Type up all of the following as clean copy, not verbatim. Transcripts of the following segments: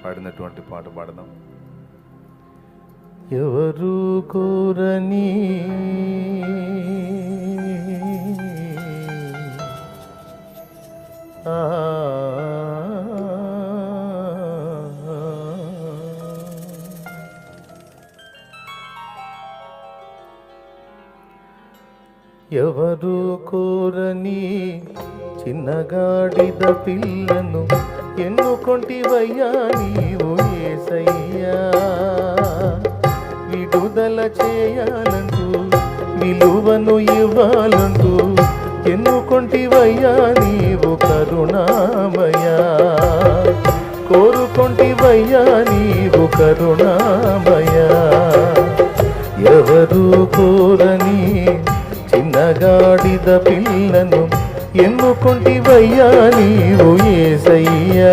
పాడినటువంటి పాట పాడదాం. ఎవరు కోరని ఎవరు కోరని చిన్నగాడిద పిల్లను ఎన్నుకొంటివయ్యా నీవు యేసయ్యా. విడుదల చేయాలంటూ విలువను ఇవ్వాలంటూ ఎన్నుకొంటివయ్యా నీవు కరుణామయా. కోరుకొంటివయ్యా నీవు కరుణామయా. ఎవరు కోరని చిన్నగాడిద పిల్లను ఎన్నుకొంటివయ్యా నీవు యేసయ్యా.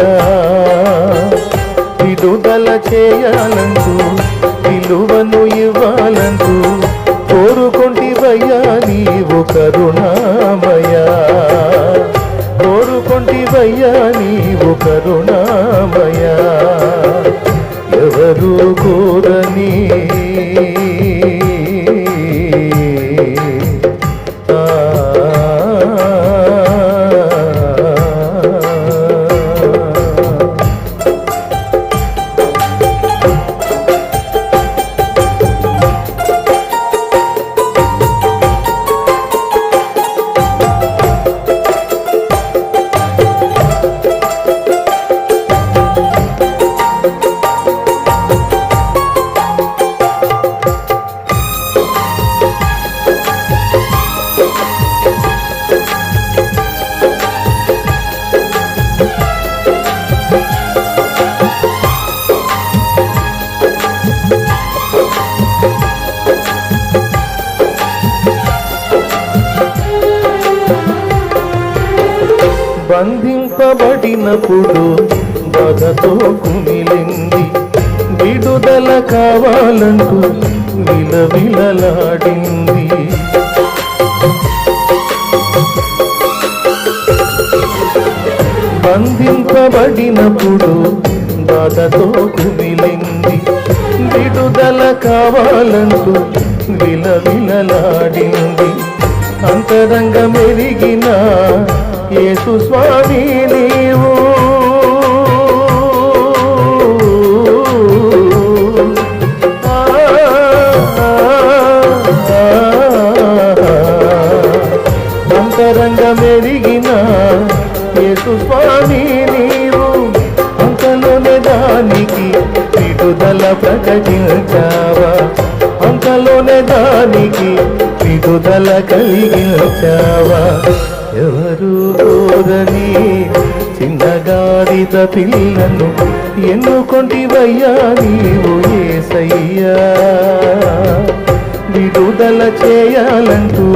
విడుదల చేయాలంటూ విలువను ఇవ్వాలంటూ కోరుకొంటివయ్యా నీవు కరుణామయా. కోరుకొంటివయ్యా నీవు కరుణామయా. ఎవరు కోరని బంధింపబడినప్పుడు బాధతో కుమిలింది. విడుదల కావాలంటూ విలవిలలాడింది. బంధింపబడినప్పుడు బాధతో కుమిలింది. విడుదల కావాలంటూ విలవిలలాడింది. అంతరంగ మెరిగిన యేసు స్వామి నీవు అంతరంగ మెరిగిన యేసు స్వామి నీవు. అంతలోనే దానికి విడుదల ప్రకటించావా. అంతలోనే దానికి విడుదల కలిగించావా. ఎవరు కోరని చిన్నగాడిద పిల్లను ఎన్నుకొంటివయ్యా నీవు యేసయ్యా. విడుదల చేయాలంటూ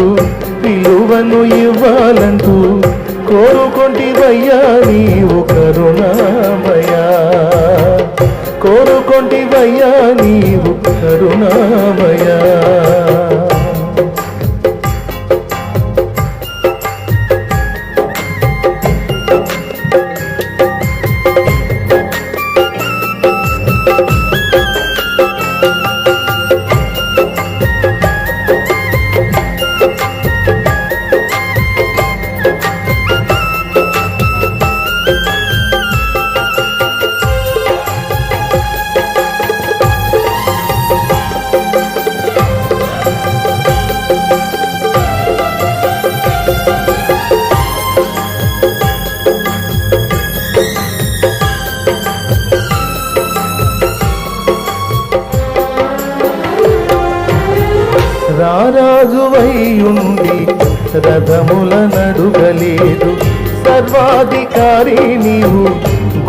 విలువను ఇవ్వాలంటూ కోరుకొంటివయ్యా నీవు కరుణామయా. కోరుకొంటివయ్యా నీవు కరుణామయా. రారాజువైయుండి రథముల నడుగలేదు. సర్వాధికారి నీవు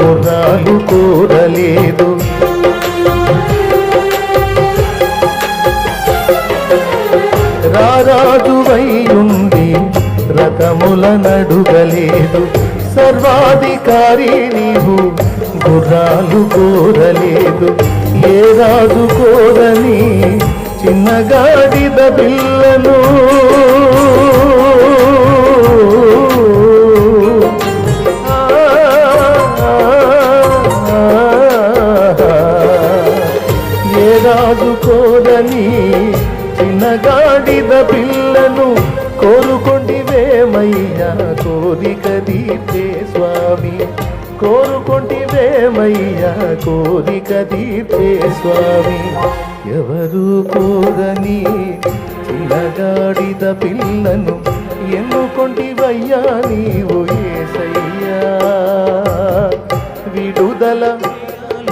గుర్రాలు కోరలేదు. రారాజువైయుండి రథముల నడుగలేదు. సర్వాధికారి నీవు గుర్రాలు కోరలేదు. ఏ రాజు కోరని చిన్నగాడిద పిల్లను ఏసయ్యా కోరిక తీర్చే స్వామి. ఎవరు కోరని చిన్నగాడిద పిల్లను ఎన్నుకొంటివయ్యా నీవు ఏసయ్యా. విడుదల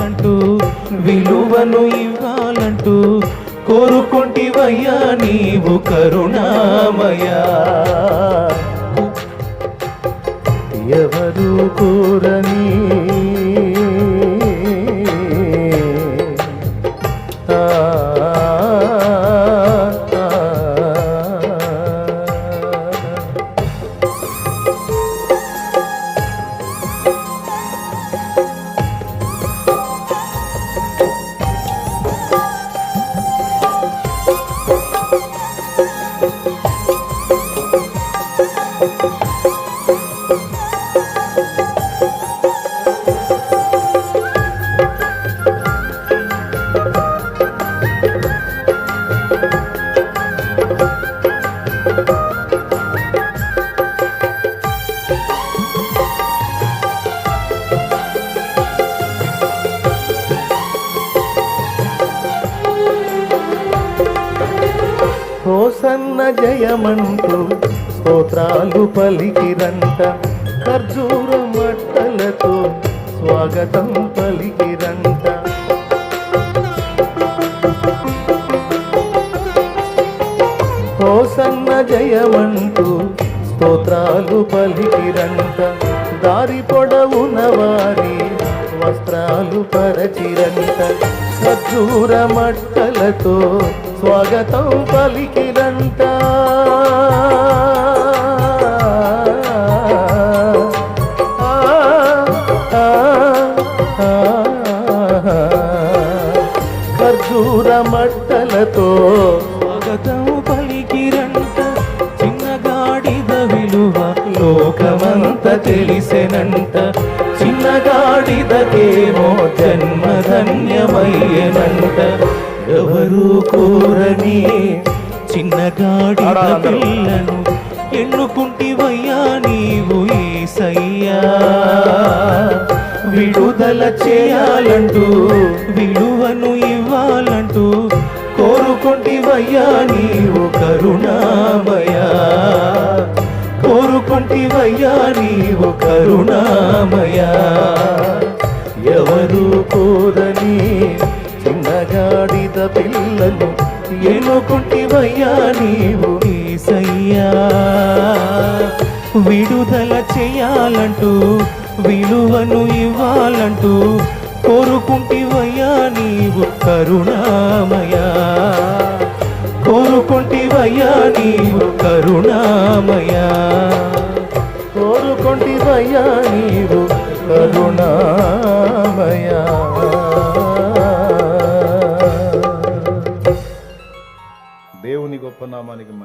అంటూ విలువను ఇవ్వాలంటూ కోరుకొంటివయ్యా నీవు కరుణామయా. ఎవరు కోరని హోసన్న జయమంటూ స్తోత్రాలు పలికిరంట. ఖర్జూర మట్టలతో స్వాగతం పలికిరంట. హోసన్న జయమంటూ స్తోత్రాలు పలికిరంట. దారి పొడవున వారి వస్త్రాలు పరచిరంట. ఖర్జూర మట్టలతో స్వాగతం పలికిరంట. ఖర్జూర మట్టలతో స్వాగతం పలికిరంట. చిన్నగాడిద విలువ లోకమంత తెలిసెనంట. చిన్నగాడిదకేమో జన్మధన్యమయ్యనంట. ఎవరు కోరని చిన్నగాడిద పిల్లను ఎన్నుకుంటివయ్యా నీవు ఏసయ్యా. విడుదల చేయాలంటూ విలువను ఇవ్వాలంటూ కోరుకుంటివయ్యా నీవు కరుణామయా. కోరుకుంటివయ్యా నీవు కరుణామయా. ఎవరు కోరని చిన్నగాడిద పిల్లను ఎన్నుకుంటివయ్యా నీవు ఏసయ్యా. విడుదల చేయాలంటూ విలువను ఇవ్వాలంటూ కోరుకుంటివయ్యా నీవు కరుణామయా. కోరుకుంటివయ్యా నీవు కరుణామయా. కోరుకొంటివయ్యా నీవు కరుణామయా. దేవుని గొప్ప నామానికి మహిమ.